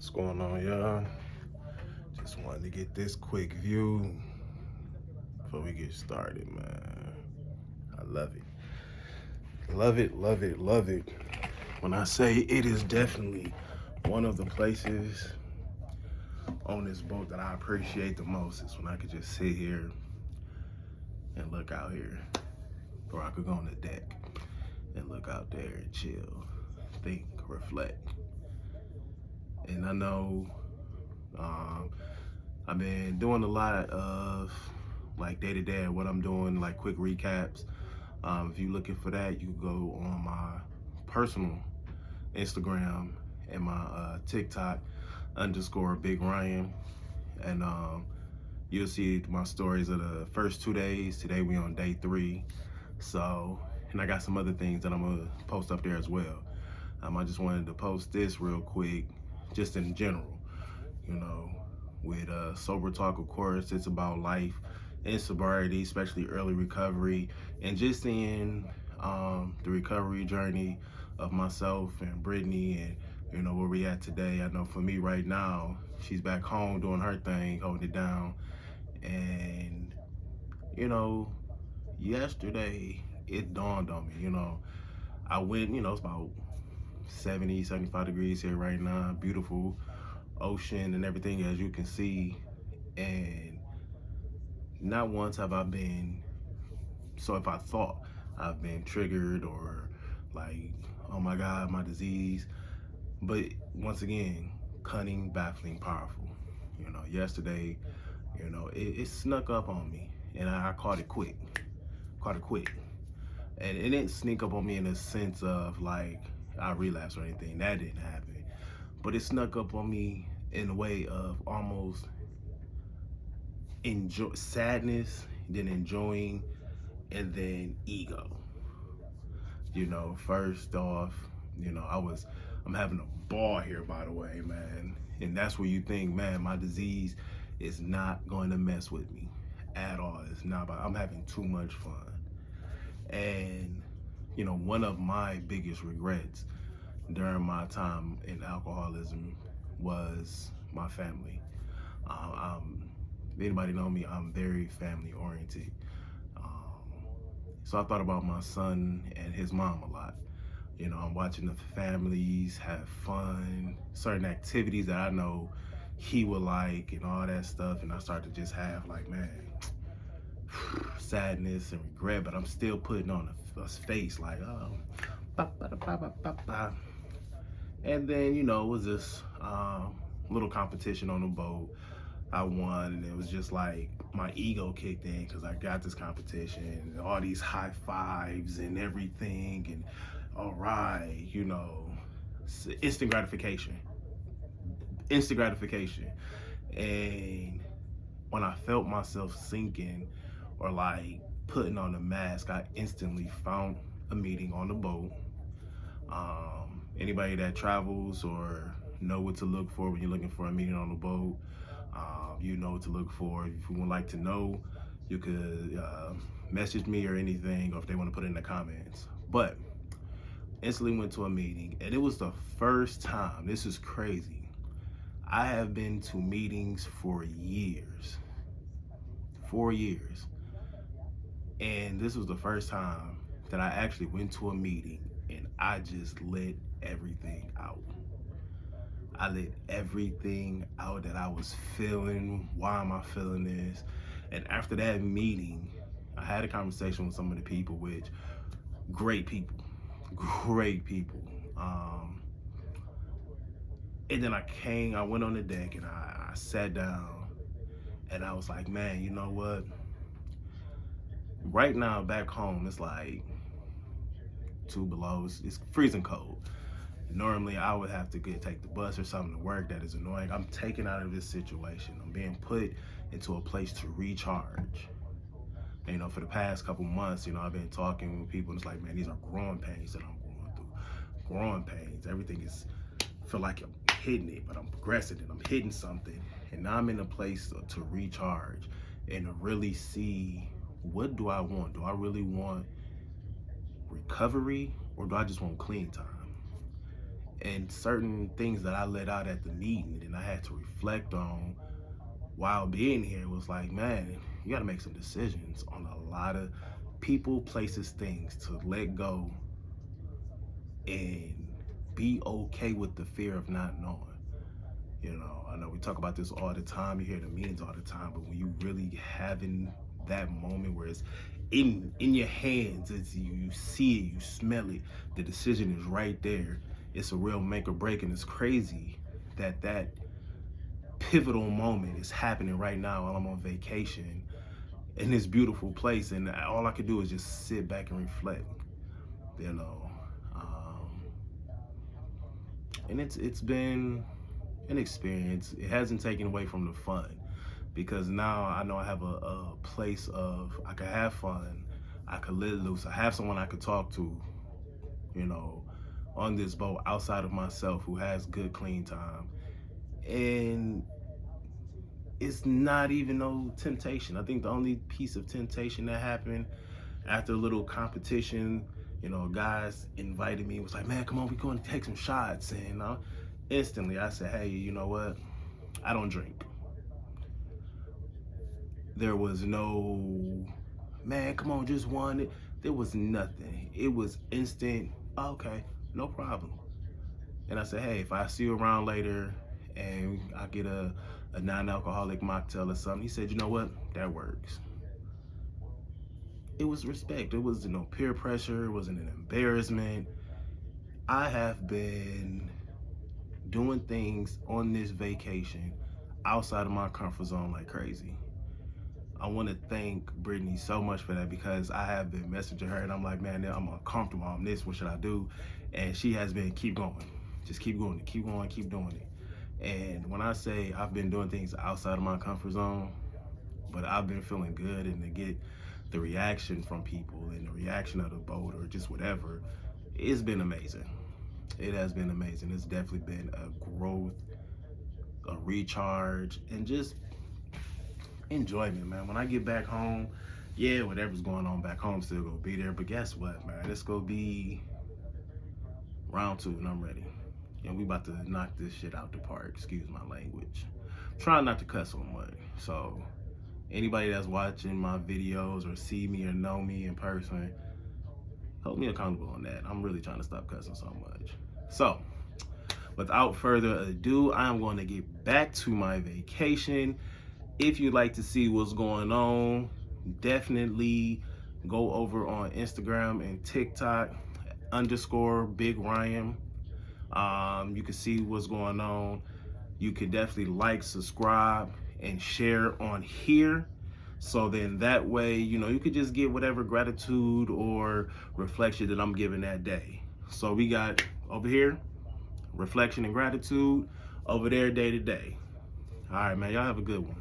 What's going on, y'all? Just wanted to get this quick view before we get started, man. I love it. Love it, love it, love it. When I say it is definitely one of the places on this boat that I appreciate the most is when I could just sit here and look out here. Or I could go on the deck and look out there and chill, think, reflect. And I know um, I've been doing a lot of like day to day what I'm doing, like quick recaps. If you're looking for that, you can go on my personal Instagram and my TikTok _Big Ryan, and you'll see my stories of the first 2 days. Today we on day 3, so and I got some other things that I'm gonna post up there as well. I just wanted to post this real quick, just in general, you know, with Sober Talk, of course. It's about life and sobriety, especially early recovery, and just in the recovery journey of myself and Brittany, and you know where we at today. I know for me right now, she's back home doing her thing, holding it down, and you know, yesterday it dawned on me. I went. It's about 70, 75 degrees here right now. Beautiful ocean and everything, as you can see. And not once have I been, so if I thought I've been triggered or like, oh my God, my disease. But once again, cunning, baffling, powerful. Yesterday, it snuck up on me, and I caught it quick. Caught it quick. And it didn't sneak up on me in a sense of like I relapsed or anything. That didn't happen. But it snuck up on me in a way of almost enjoy sadness, then enjoying, and then ego. First off, I'm having a ball here, by the way, man. And that's where you think, man, my disease is not going to mess with me at all. It's not about, I'm having too much fun. And, one of my biggest regrets during my time in alcoholism was my family. If anybody know me, I'm very family oriented. So I thought about my son and his mom a lot. I'm watching the families have fun, certain activities that I know he would like, and all that stuff. And I started to just have like, man, sadness and regret, but I'm still putting on a face like, oh, ba, ba, ba, ba, ba, ba. And then, it was this little competition on the boat. I won, and it was just like my ego kicked in because I got this competition and all these high fives and everything, and all right, instant gratification. Instant gratification. And when I felt myself sinking or like putting on a mask, I instantly found a meeting on the boat. Anybody that travels or know what to look for when you're looking for a meeting on the boat, you know what to look for. If you would like to know, you could message me or anything, or if they want to put it in the comments. But instantly went to a meeting, and it was the first time, this is crazy, I have been to meetings for years, 4 years, and this was the first time that I actually went to a meeting and I just let everything out. I let everything out that I was feeling. Why am I feeling this? And after that meeting, I had a conversation with some of the people, which great people, great people. And then I went on the deck and I sat down and I was like, man, you know what? Right now back home, it's like 2 below. It's freezing cold. Normally, I would have to take the bus or something to work. That is annoying. I'm taken out of this situation. I'm being put into a place to recharge. And, for the past couple months, I've been talking with people, and it's like, man, these are growing pains that I'm going through. Growing pains. Everything feel like I'm hitting it, but I'm progressing and I'm hitting something. And now I'm in a place to recharge and to really see, what do I want? Do I really want recovery, or do I just want clean time? and certain things that I let out at the meeting and I had to reflect on while being here was like, man, you got to make some decisions on a lot of people, places, things to let go and be okay with the fear of not knowing. You know, I know we talk about this all the time, you hear the meetings all the time, but when you really having that moment where it's in your hands, it's you see it, you smell it, the decision is right there. It's a real make or break, and it's crazy that that pivotal moment is happening right now while I'm on vacation in this beautiful place, and all I could do is just sit back and reflect. You know, and it's been an experience. It hasn't taken away from the fun because now I know I have a place of I can have fun, I could live loose, I have someone I could talk to, you know, on this boat outside of myself who has good clean time. And it's not even no temptation. I think the only piece of temptation that happened after a little competition, you know, guys invited me, was like, man, come on, we're going to take some shots. And instantly I said, hey, you know what? I don't drink. There was no, man, come on, just one. There was nothing. It was instant, okay, no problem. And I said, hey, if I see you around later and I get a non-alcoholic mocktail or something, he said, you know what? That works. It was respect. It was no peer pressure. It wasn't an embarrassment. I have been doing things on this vacation outside of my comfort zone like crazy. I want to thank Brittany so much for that because I have been messaging her and I'm like, man, I'm uncomfortable on this. What should I do? And she has been, keep going. Just keep going, keep going, keep doing it. And when I say I've been doing things outside of my comfort zone, but I've been feeling good, and to get the reaction from people and the reaction of the boat or just whatever, it's been amazing. It has been amazing. It's definitely been a growth, a recharge, and just enjoyment, man. When I get back home, yeah, whatever's going on back home still gonna be there, but guess what, man? It's gonna be round 2 and I'm ready. And we about to knock this shit out the park, excuse my language. Trying not to cuss so much. So anybody that's watching my videos or see me or know me in person, hold me accountable on that. I'm really trying to stop cussing so much. So without further ado, I'm going to get back to my vacation. If you'd like to see what's going on, definitely go over on Instagram and TikTok _Big Ryan. You can see what's going on. You can definitely like, subscribe, and share on here. So then that way, you know, you could just get whatever gratitude or reflection that I'm giving that day. So we got over here, reflection and gratitude. Over there, day to day. All right, man, y'all have a good one.